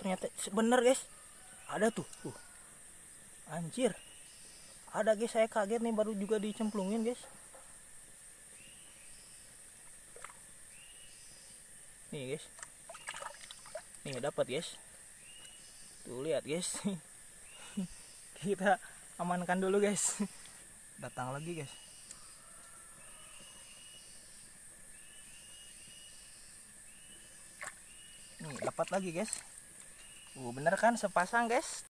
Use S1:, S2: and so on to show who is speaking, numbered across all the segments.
S1: ternyata bener guys, ada tuh. Anjir, ada guys, saya kaget nih, baru juga dicemplungin guys. Nih guys, nih dapat guys, tuh lihat guys. Kita amankan dulu guys. Datang lagi guys. Nih dapat lagi guys. Bener kan, sepasang guys.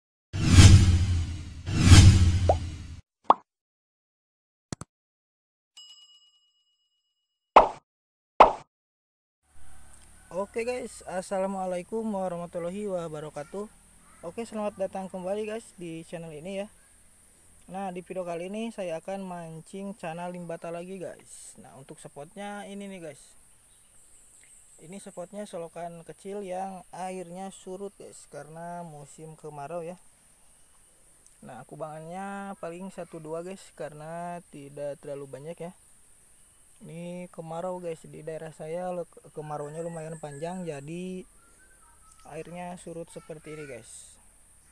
S1: Oke guys, assalamualaikum warahmatullahi wabarakatuh. Oke, selamat datang kembali guys di channel ini ya. Nah, di video kali ini saya akan mancing cana limbata lagi guys. Nah, untuk spotnya ini nih guys. Ini spotnya selokan kecil yang airnya surut guys, karena musim kemarau ya. Nah, kubangannya paling 1-2 guys, karena tidak terlalu banyak ya. Ini kemarau guys, di daerah saya kemaraunya lumayan panjang, jadi airnya surut seperti ini guys.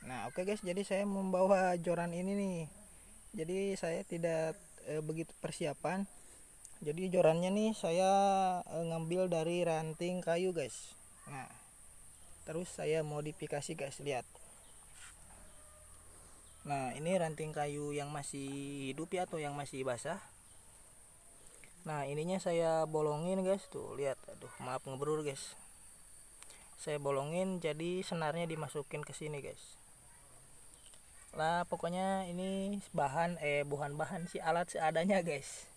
S1: Nah oke guys, jadi saya membawa joran ini nih. Jadi saya tidak begitu persiapan. Jadi jorannya nih saya ngambil dari ranting kayu guys. Nah terus saya modifikasi guys, lihat. Nah ini ranting kayu yang masih hidup ya, atau yang masih basah. Nah ininya saya bolongin guys, tuh lihat. Aduh maaf ngebrur guys, saya bolongin jadi senarnya dimasukin ke sini guys. Lah pokoknya ini bukan bahan sih, alat seadanya guys.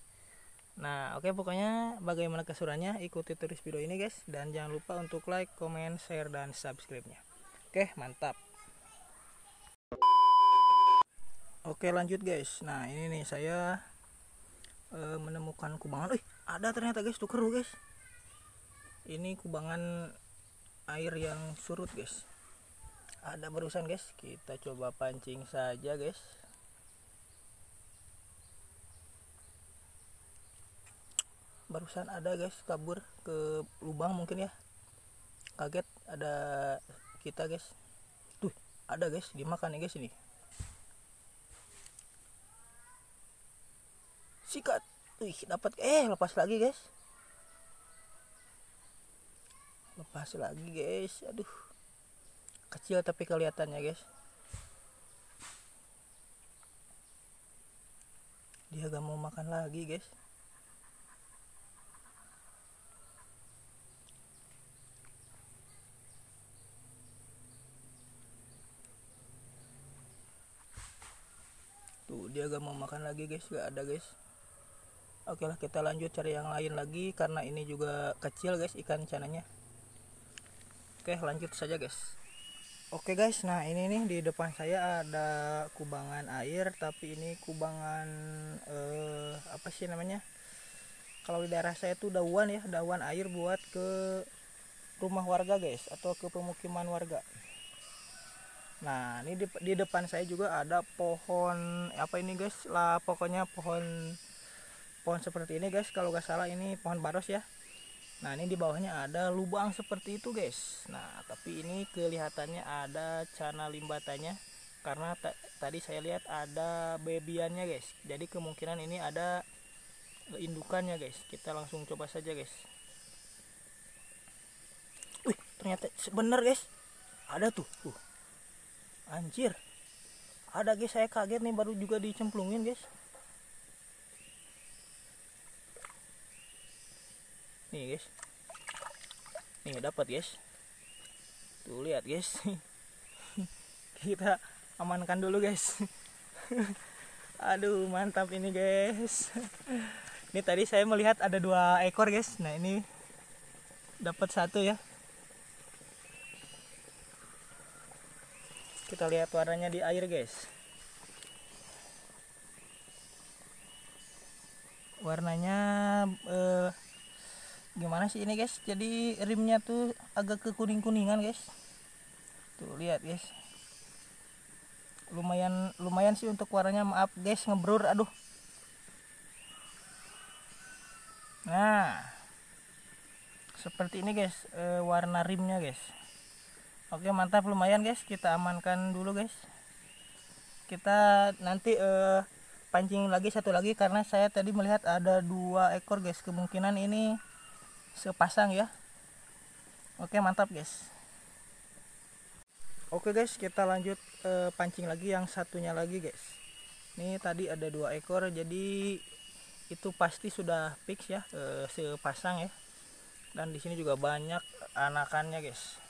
S1: Nah oke, pokoknya bagaimana keseruannya ikuti terus video ini guys, dan jangan lupa untuk like, comment, share, dan subscribe nya. Oke mantap. Oke lanjut guys. Nah ini nih saya menemukan kubangan. Ada ternyata guys, tuh keruh guys. Ini kubangan air yang surut guys. Ada barusan guys, kita coba pancing saja guys. Barusan ada guys, kabur ke lubang mungkin ya, kaget ada kita guys. Tuh ada guys, dimakan nih guys. Ini sikat, dapat. Lepas lagi guys, lepas lagi guys. Aduh kecil tapi kelihatannya guys. Dia gak mau makan lagi guys. Tuh dia gak mau makan lagi guys, gak ada guys. Oke lah, kita lanjut cari yang lain lagi, karena ini juga kecil guys ikan cananya. Oke lanjut saja guys. Oke guys, nah ini nih di depan saya ada kubangan air, tapi ini kubangan apa sih namanya? Kalau di daerah saya tuh dauan ya, dauan air buat ke rumah warga guys, atau ke pemukiman warga. Nah ini di depan saya juga ada pohon apa ini guys, lah pokoknya pohon seperti ini guys, kalau gak salah ini pohon baros ya. Nah ini di bawahnya ada lubang seperti itu guys. Nah tapi ini kelihatannya ada cana limbatanya, karena tadi saya lihat ada bebiannya guys, jadi kemungkinan ini ada indukannya guys. Kita langsung coba saja guys. Ternyata bener guys, ada tuh. Anjir, ada guys, saya kaget nih, baru juga dicemplungin guys. Nih guys, nih dapat guys, tuh lihat guys. Kita amankan dulu guys. Aduh mantap ini guys. Ini tadi saya melihat ada 2 ekor guys. Nah ini dapat 1 ya. Kita lihat warnanya di air guys. Warnanya gimana sih ini guys, jadi rimnya tuh agak ke kuning-kuningan guys. Tuh lihat guys, lumayan sih untuk warnanya. Maaf guys ngebrur, aduh. Nah seperti ini guys warna rimnya guys. Oke, mantap, lumayan guys, kita amankan dulu guys. Kita nanti pancing lagi satu lagi karena saya tadi melihat ada 2 ekor guys, kemungkinan ini sepasang ya. Oke, mantap guys. Oke guys, kita lanjut pancing lagi yang satunya lagi guys. Ini tadi ada 2 ekor, jadi itu pasti sudah fix ya, sepasang ya. Dan di sini juga banyak anakannya guys.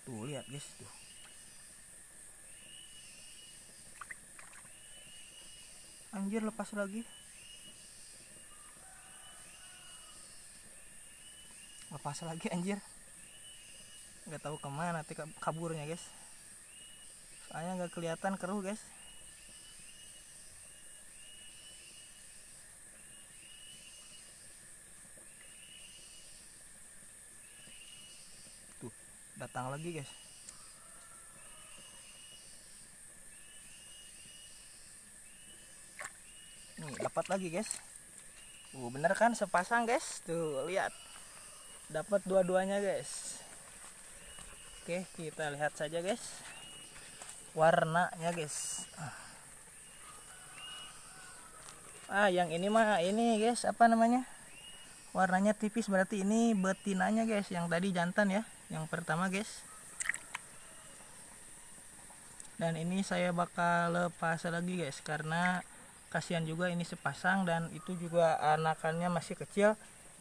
S1: Tuh lihat guys tuh. Anjir, lepas lagi. Lepas lagi anjir. Nggak tahu kemana nanti kaburnya guys. Soalnya nggak kelihatan keruh guys. Tuh, datang lagi guys. Nih, dapat lagi guys. Bener kan sepasang guys. Tuh, lihat. Dapat dua-duanya guys. Oke, kita lihat saja guys. Warnanya guys. Yang ini mah ini guys, apa namanya? Warnanya tipis, berarti ini betinanya guys. Yang tadi jantan ya, yang pertama guys. Dan ini saya bakal lepas lagi guys, karena kasihan juga ini sepasang dan itu juga anakannya masih kecil,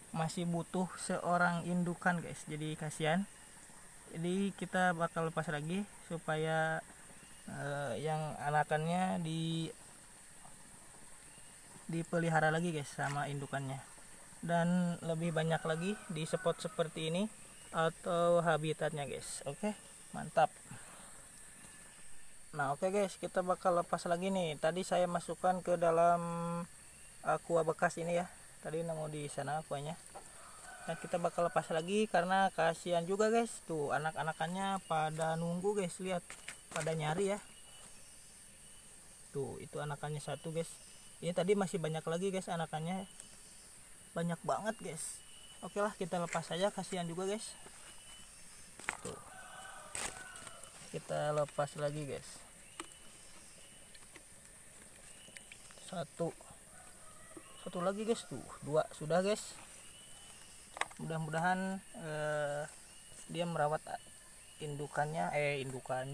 S1: masih butuh seorang indukan guys, jadi kasihan. Jadi kita bakal lepas lagi supaya yang anakannya dipelihara lagi guys sama indukannya, dan lebih banyak lagi di spot seperti ini atau habitatnya guys. Oke, mantap. Nah oke guys, kita bakal lepas lagi nih. Tadi saya masukkan ke dalam aqua bekas ini ya, tadi nemu di sana aquanya. Dan kita bakal lepas lagi karena kasihan juga guys, tuh anak-anakannya pada nunggu guys, lihat pada nyari ya. Tuh itu anakannya satu guys. Ini tadi masih banyak lagi guys anakannya, banyak banget guys. Oke lah, kita lepas saja, kasihan juga guys. Tuh, kita lepas lagi guys. Satu lagi guys, tuh 2 sudah guys. Mudah-mudahan dia merawat indukannya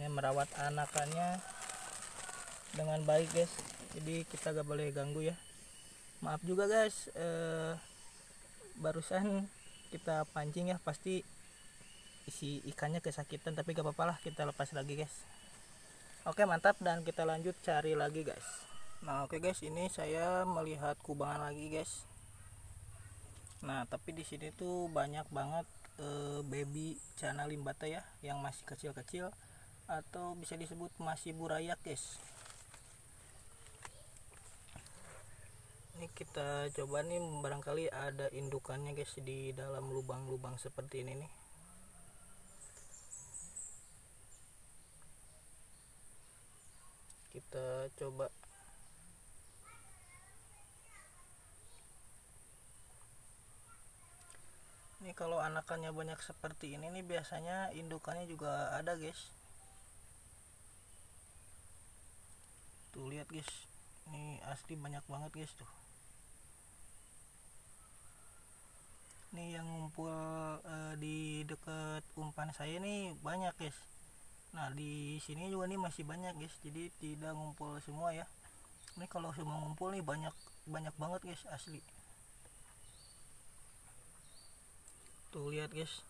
S1: merawat anakannya dengan baik guys, jadi kita gak boleh ganggu ya. Maaf juga guys, barusan kita pancing ya, pasti isi ikannya kesakitan, tapi gak apa-apa lah, kita lepas lagi guys. Oke, mantap, dan kita lanjut cari lagi guys. Nah oke guys, ini saya melihat kubangan lagi guys. Nah tapi di sini tuh banyak banget baby cana limbata ya, yang masih kecil-kecil atau bisa disebut masih burayak guys. Ini kita coba nih, barangkali ada indukannya guys di dalam lubang-lubang seperti ini nih. Kita coba. Ini kalau anakannya banyak seperti ini nih, biasanya indukannya juga ada guys. Tuh lihat guys, ini asli banyak banget guys tuh. Ini yang ngumpul di dekat umpan saya nih banyak guys. Nah di sini juga nih masih banyak guys, jadi tidak ngumpul semua ya. Ini kalau semua ngumpul nih banyak banget guys, asli. Tuh lihat guys,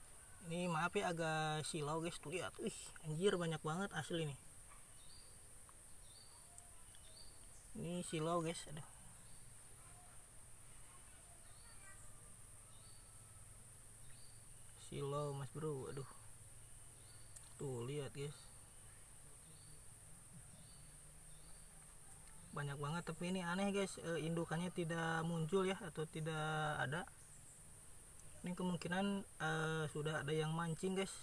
S1: ini maaf ya agak silau guys, tuh lihat, wih anjir banyak banget asli nih. Ini silau guys, aduh. Silau mas bro, aduh. Tuh lihat guys, banyak banget, tapi ini aneh guys, indukannya tidak muncul ya, atau tidak ada. Ini kemungkinan sudah ada yang mancing guys.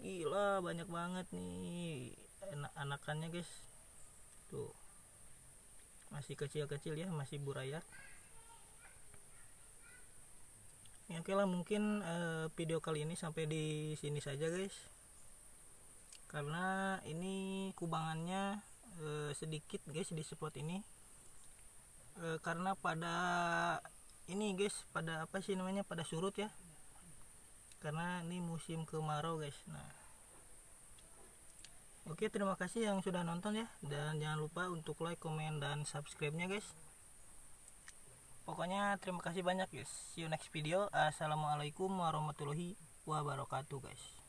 S1: Gila banyak banget nih anakannya guys. Tuh masih kecil-kecil ya, masih burayak. Ini Oke lah, mungkin video kali ini sampai di sini saja guys, karena ini kubangannya sedikit guys di spot ini, karena pada ini guys, pada apa sih namanya, pada surut ya, karena ini musim kemarau guys. Nah, oke, terima kasih yang sudah nonton ya, dan jangan lupa untuk like, komen, dan subscribe nya guys. Pokoknya terima kasih banyak guys. See you next video. Assalamualaikum warahmatullahi wabarakatuh guys.